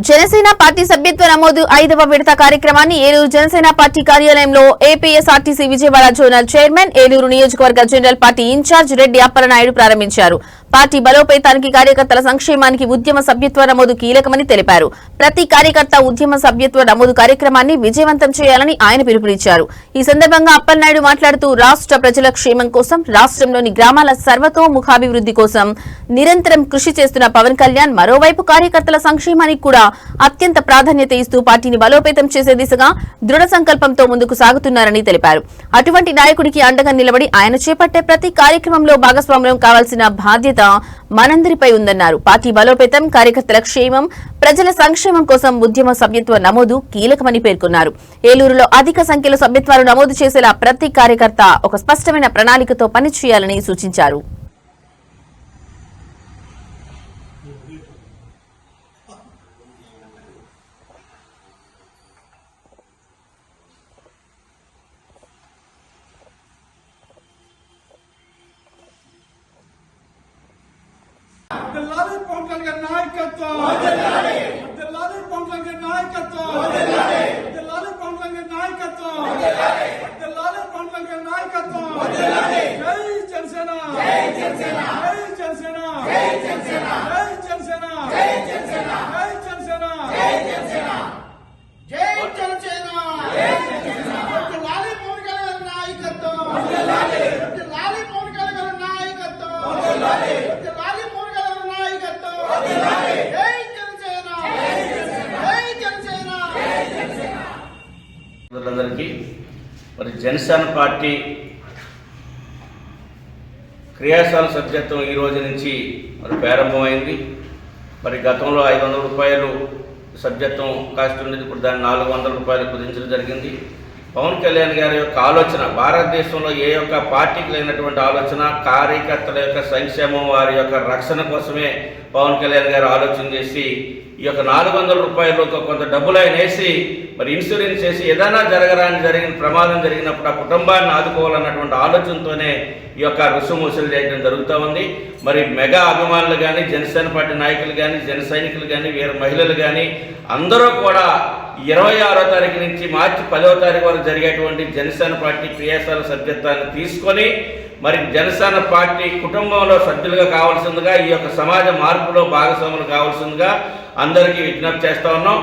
Janasena party సభ్యత్వ నమోదు 5వ విడత కార్యక్రమాన్ని ఏలూరు జనసేన పార్టీ కార్యాలయంలో APSRTC Vijayawada zonal chairman, Eluru నియోజకవర్గ general party incharge Reddy Appalanaidu ప్రారంభించారు. పార్టీ బలోపేతానికి, కార్యకర్తల సంక్షేమానికి ఉద్యమ సభ్యత్వ నమోదు కీలకమని తెలిపారు. ప్రతి కార్యకర్త ఉద్యమ సభ్యత్వ నమోదు కార్యక్రమాన్ని విజయవంతం చేయాలని ఆయన పిలుపునిచ్చారు. ఈ సందర్భంగా అప్పలనాయుడు మాట్లాడుతూ రాష్ట్ర ప్రజల క్షేమం కోసం, రాష్ట్రంలోని గ్రామాల సర్వతోముఖాభివృద్ధి కోసం నిరంతరం కృషి చేస్తున్న పవన్ కళ్యాణ్ మరోవైపు కార్యకర్తల సంక్షేమానికి కూడా అత్యంత ప్రాధాన్యత ఇస్తూ పార్టీని బలోపేతం చేసే దిశగా దృఢ సంకల్పంతో ముందుకు సాగుతున్నారని తెలిపారు. అటువంటి నాయకుడికి అండగా నిలబడి ఆయన చేపట్టే ప్రతి కార్యక్రమంలో భాగస్వామ్యం కావాల్సిన బాధ్యత మనందరిపై ఉందన్నారు. పార్టీ బలోపేతం, కార్యకర్తల క్షేమం, ప్రజల సంక్షేమం కోసం ఉద్యమ సభ్యత్వ నమోదు కీలకమని పేర్కొన్నారు. ఏలూరులో అధిక సంఖ్యలో సభ్యత్వాలు నమోదు చేసేలా ప్రతి కార్యకర్త ఒక స్పష్టమైన ప్రణాళికతో పనిచేయాలని సూచించారు. అబ్దుల్లాలి పవన్ కళ్యాణ్ నాయకత్వం, అబ్దుల్లాలి పవన్ కళ్యాణ్ నాయకత్వం, అబ్దుల్లాలి పవన్ కళ్యాణ్ నాయకత్వం, అబ్దుల్లాలి పవన్ కళ్యాణ్ నాయకత్వం. జై జనసేన, జై జనసేన, జై జనసేన, జై జనసేన, జై జనసేన, జై జనసేన, జై జనసేన, జై జనసేన, జై జనసేన, జై జనసేన. అబ్దుల్లాలి పవన్ కళ్యాణ్ నాయకత్వం, అబ్దుల్లాలి పవన్ కళ్యాణ్ నాయకత్వం, అబ్దుల్లాలి అందరికీ మరి జనసేన పార్టీ క్రియాశీల సభ్యత్వం ఈ రోజు నుంచి మరి ప్రారంభమైంది. మరి గతంలో 500 రూపాయలు సభ్యత్వం కాస్ట్ ఉండేది, ఇప్పుడు దాన్ని 400 రూపాయలు కుదించడం జరిగింది. పవన్ కళ్యాణ్ గారి యొక్క ఆలోచన, భారతదేశంలో ఏ యొక్క పార్టీకి లేనటువంటి ఆలోచన, కార్యకర్తల యొక్క సంక్షేమం, వారి యొక్క రక్షణ కోసమే పవన్ కళ్యాణ్ గారు ఆలోచన చేసి ఈ యొక్క 400 రూపాయలతో కొంత డబ్బులు ఆయన వేసి మరి ఇన్సూరెన్స్ చేసి ఏదైనా జరిగిన ప్రమాదం జరిగినప్పుడు ఆ కుటుంబాన్ని ఆదుకోవాలన్నటువంటి ఆలోచనతోనే ఈ యొక్క రుసుముసులు చేయడం జరుగుతూ ఉంది. మరి మెగా అభిమానులు కానీ, జనసేన పార్టీ నాయకులు కానీ, జన సైనికులు కానీ, వీర మహిళలు కానీ అందరూ కూడా 26వ తారీఖు నుంచి మార్చి 10వ తారీఖు వరకు జరిగేటువంటి జనసేన పార్టీ క్రియాశీల సభ్యత్వాన్ని తీసుకొని మరి జనసేన పార్టీ కుటుంబంలో సభ్యులుగా కావాల్సిందిగా, ఈ యొక్క సమాజ మార్పులో భాగస్వాములు కావాల్సిందిగా అందరికీ విజ్ఞప్తి చేస్తూ ఉన్నాం.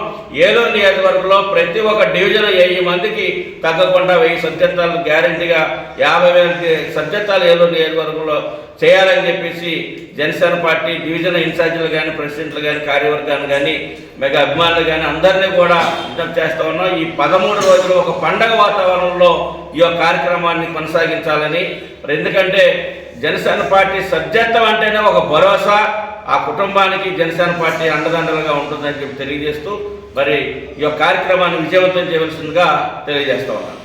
ఏలూరు నియోజకవర్గంలో ప్రతి ఒక్క డివిజన్ 1000 మందికి తగ్గకుండా 1000 సభ్యత్వాలు గ్యారంటీగా 50,000 సభ్యత్వాలు ఏలూరు నియోజకవర్గంలో చేయాలని చెప్పేసి జనసేన పార్టీ డివిజన్ ఇన్ఛార్జీలు కానీ, ప్రెసిడెంట్లు కానీ, కార్యవర్గాన్ని కానీ, మెగా అభిమానులు కానీ అందరినీ కూడా విజ్ఞప్తి చేస్తూ ఉన్నాం. ఈ 13 రోజులు ఒక పండగ వాతావరణంలో ఈ యొక్క కార్యక్రమాన్ని కొనసాగించాలని. ఎందుకంటే జనసేన పార్టీ సభ్యత్వం అంటేనే ఒక భరోసా, ఆ కుటుంబానికి జనసేన పార్టీ అండదండలుగా ఉంటుందని చెప్పి తెలియజేస్తూ మరి ఈ యొక్క కార్యక్రమాన్ని విజయవంతం చేయవలసిందిగా తెలియజేస్తా ఉన్నాను.